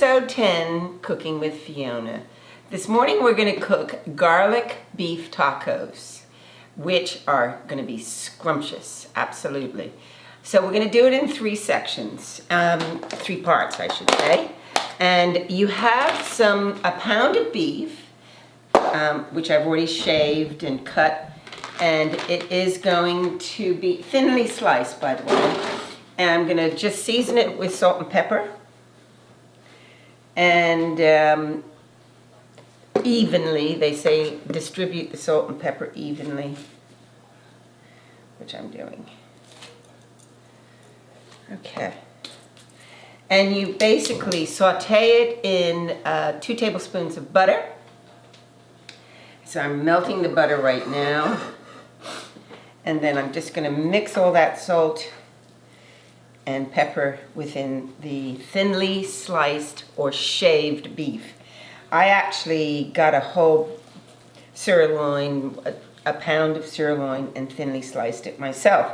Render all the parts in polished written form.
Episode 10, Cooking with Fiona. This morning we're going to cook garlic beef tacos, which are going to be scrumptious, absolutely. So we're going to do it in three sections, three parts I should say. And you have a pound of beef, which I've already shaved and cut, and it is going to be thinly sliced, by the way. And I'm going to just season it with salt and pepper. And evenly, they say distribute the salt and pepper evenly, which I'm doing. Okay. And you basically saute it in 2 tablespoons of butter. So I'm melting the butter right now. And then I'm just going to mix all that salt and pepper within the thinly sliced or shaved beef. I actually got a whole sirloin, a pound of sirloin, and thinly sliced it myself.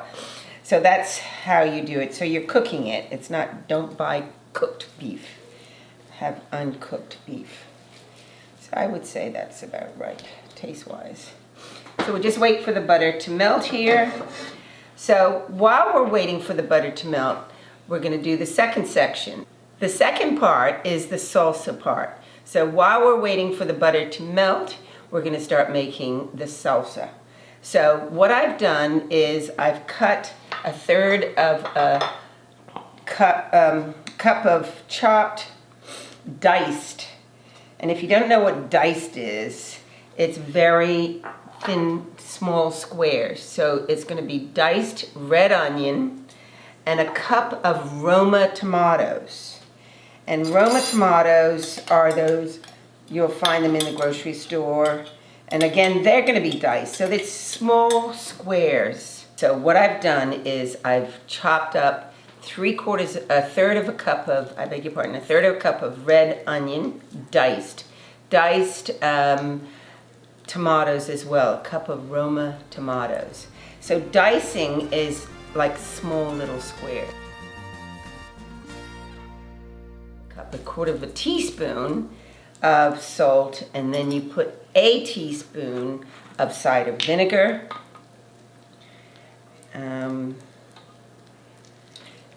So that's how you do it. So you're cooking it. It's not, don't buy cooked beef. Have uncooked beef. So I would say that's about right, taste-wise. So we'll just wait for the butter to melt here. So while we're waiting for the butter to melt, we're going to do the second section. The second part is the salsa part. So while we're waiting for the butter to melt, we're going to start making the salsa. So what I've done is I've cut 1/3 of a cup of chopped diced. And if you don't know what diced is, it's very thin, small squares. So it's going to be diced red onion and a cup of Roma tomatoes. And Roma tomatoes are those, you'll find them in the grocery store. And again, they're going to be diced. So it's small squares. So what I've done is I've chopped up 1/3 of a cup of, I beg your pardon, 1/3 of a cup of red onion, diced. Diced tomatoes as well, a cup of Roma tomatoes. So dicing is like small little squares. A 1/4 teaspoon of salt, and then you put a teaspoon of cider vinegar.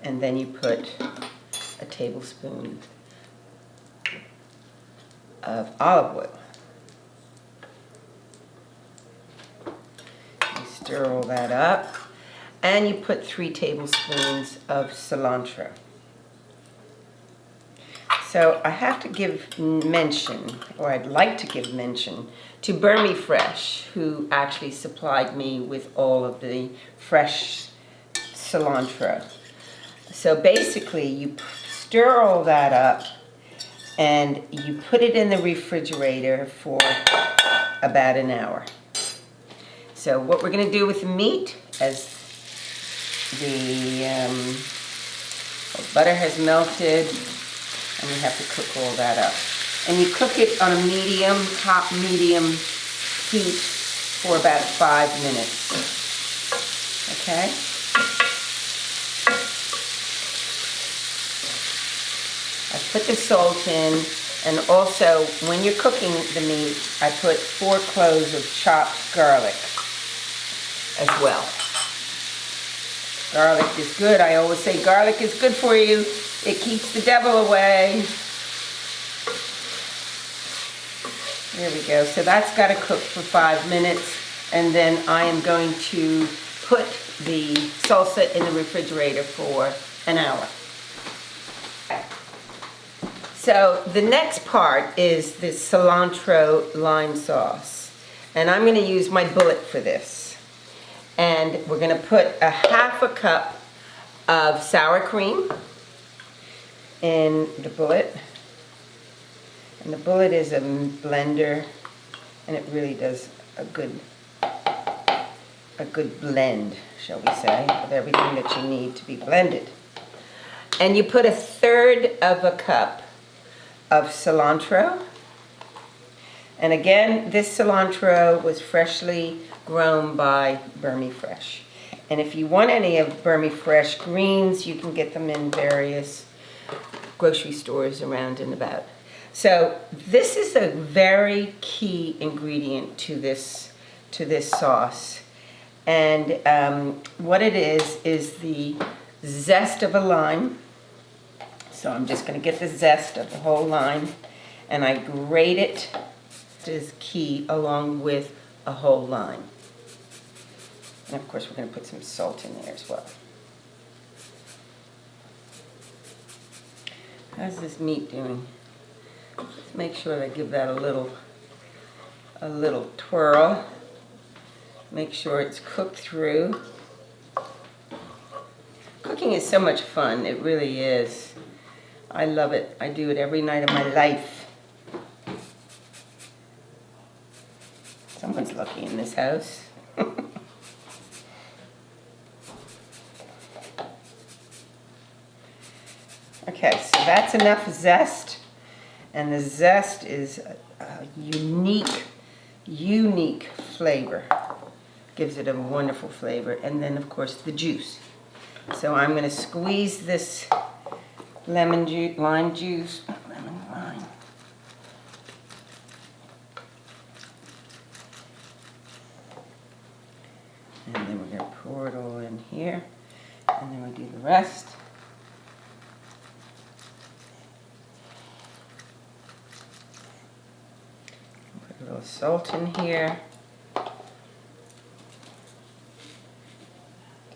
And then you put a tablespoon of olive oil. You stir all that up, and you put 3 tablespoons of cilantro. So I have to give mention, or I'd like to give mention, to Burmy Fresh, who actually supplied me with all of the fresh cilantro. So basically, you stir all that up, and you put it in the refrigerator for about an hour. So what we're going to do with the meat, as the butter has melted, and we have to cook all that up. And you cook it on a medium, hot medium heat for about 5 minutes. Okay? I put the salt in, and also when you're cooking the meat, I put 4 cloves of chopped garlic as well. Garlic is good. I always say garlic is good for you. It keeps the devil away. There we go. So that's got to cook for 5 minutes, and then I am going to put the salsa in the refrigerator for an hour. So the next part is the cilantro lime sauce, and I'm going to use my bullet for this. And we're going to put 1/2 cup of sour cream in the bullet. And the bullet is a blender, and it really does a good blend, shall we say, of everything that you need to be blended. And you put 1/3 of a cup of cilantro. And again, this cilantro was freshly grown by Burmy Fresh. And if you want any of Burmy Fresh greens, you can get them in various grocery stores around and about. So this is a very key ingredient to this sauce. And what it is the zest of a lime. So I'm just going to get the zest of the whole lime, and I grate it. This is key, along with a whole lime. And of course we're going to put some salt in there as well. How's this meat doing? Let's make sure I give that a little twirl. Make sure it's cooked through. Cooking is so much fun, it really is. I love it. I do it every night of my life. Someone's lucky in this house. Okay, so that's enough zest. And the zest is a unique flavor. Gives it a wonderful flavor. And then, of course, the juice. So I'm going to squeeze this lime juice. And then we're going to pour it all in here. And then we do the rest. Put a little salt in here.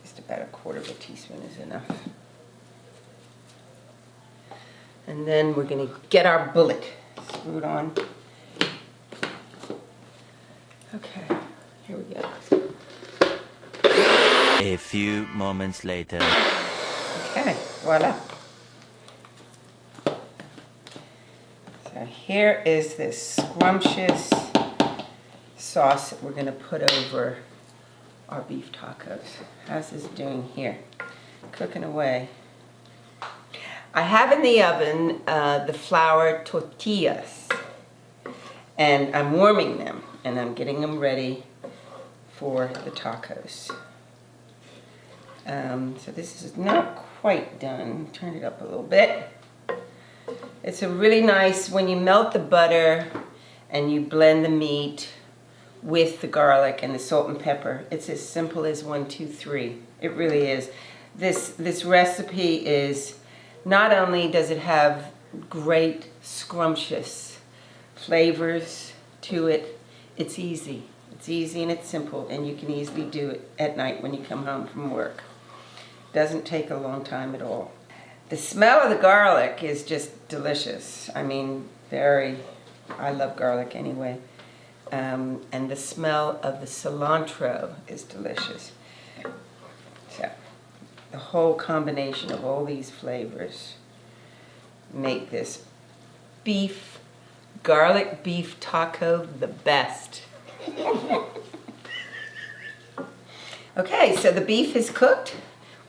Just about a quarter of a teaspoon is enough. And then we're going to get our bullet screwed on. Okay, here we go. A few moments later. Okay, voila. So here is this scrumptious sauce that we're going to put over our beef tacos. How's this doing here? Cooking away. I have in the oven the flour tortillas, and I'm warming them, and I'm getting them ready for the tacos. So this is not quite done. Turn it up a little bit. It's a really nice, when you melt the butter and you blend the meat with the garlic and the salt and pepper, it's as simple as 1, 2, 3. It really is. This recipe is, not only does it have great scrumptious flavors to it, it's easy. It's easy and it's simple, and you can easily do it at night when you come home from work. Doesn't take a long time at all. The smell of the garlic is just delicious. I mean, I love garlic anyway. And the smell of the cilantro is delicious. So, the whole combination of all these flavors make this garlic beef taco the best. Okay, so the beef is cooked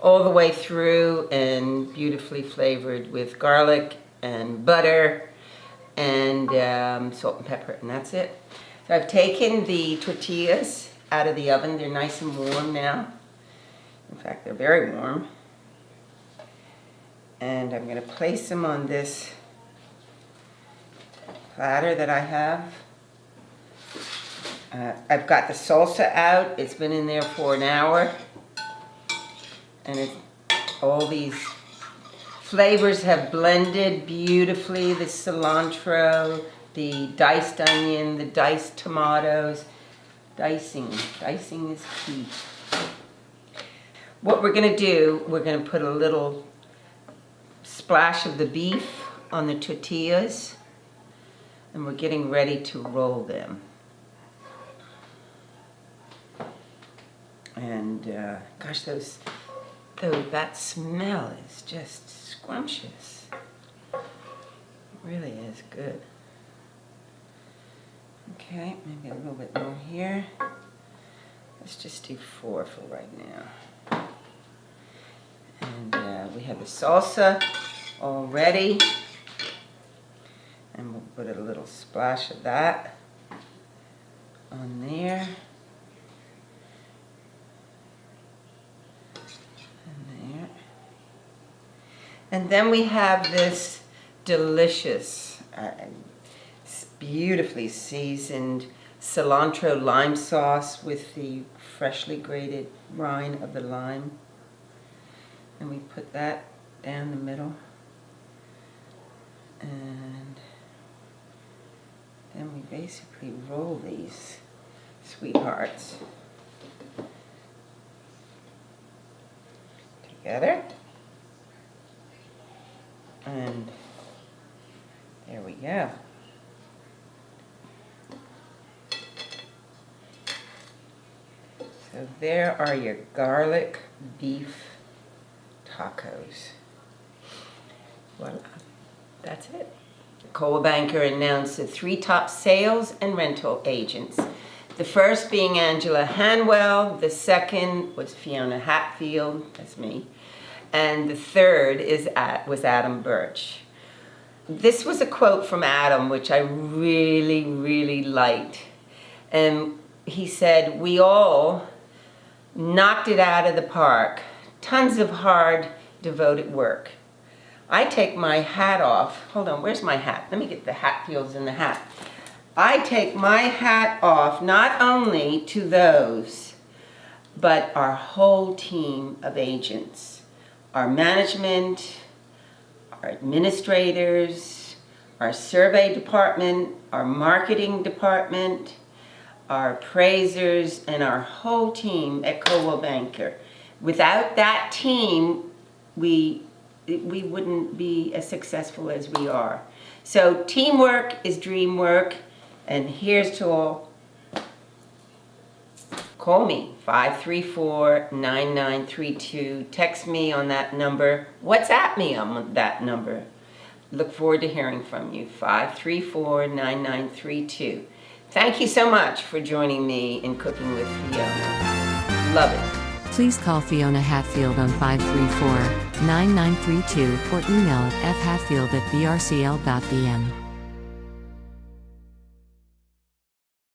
all the way through and beautifully flavored with garlic and butter and salt and pepper, and that's it. So I've taken the tortillas out of the oven. They're nice and warm now. In fact, they're very warm. And I'm going to place them on this platter that I have. I've got the salsa out. It's been in there for an hour. And all these flavors have blended beautifully. The cilantro, the diced onion, the diced tomatoes. Dicing is key. What we're going to do, we're going to put a little splash of the beef on the tortillas, and we're getting ready to roll them. And gosh, that smell is just scrumptious. It really is good. Okay, maybe a little bit more here. Let's just do 4 for right now. And we have the salsa all ready. And we'll put a little splash of that on there. And then we have this delicious, beautifully seasoned cilantro lime sauce with the freshly grated rind of the lime. And we put that down the middle. And then we basically roll these sweethearts together. And there we go. So there are your garlic beef tacos. Voila, that's it. Coldwell Banker announced the 3 top sales and rental agents. The first being Angela Hanwell, the second was Fiona Hatfield, that's me, and the third was Adam Birch. This was a quote from Adam, which I really, really liked. And he said, "We all knocked it out of the park. Tons of hard, devoted work. I take my hat off." Hold on, where's my hat? Let me get the Hatfields in the hat. "I take my hat off not only to those, but our whole team of agents, our management, our administrators, our survey department, our marketing department, our appraisers, and our whole team at Coldwell Banker. Without that team, we wouldn't be as successful as we are. So teamwork is dream work, and here's to all. Call me, 534-9932. Text me on that number. WhatsApp me on that number. Look forward to hearing from you, 534-9932. Thank you so much for joining me in Cooking with Fiona. Love it. Please call Fiona Hatfield on 534-9932 or email at fhatfield@brcl.bm.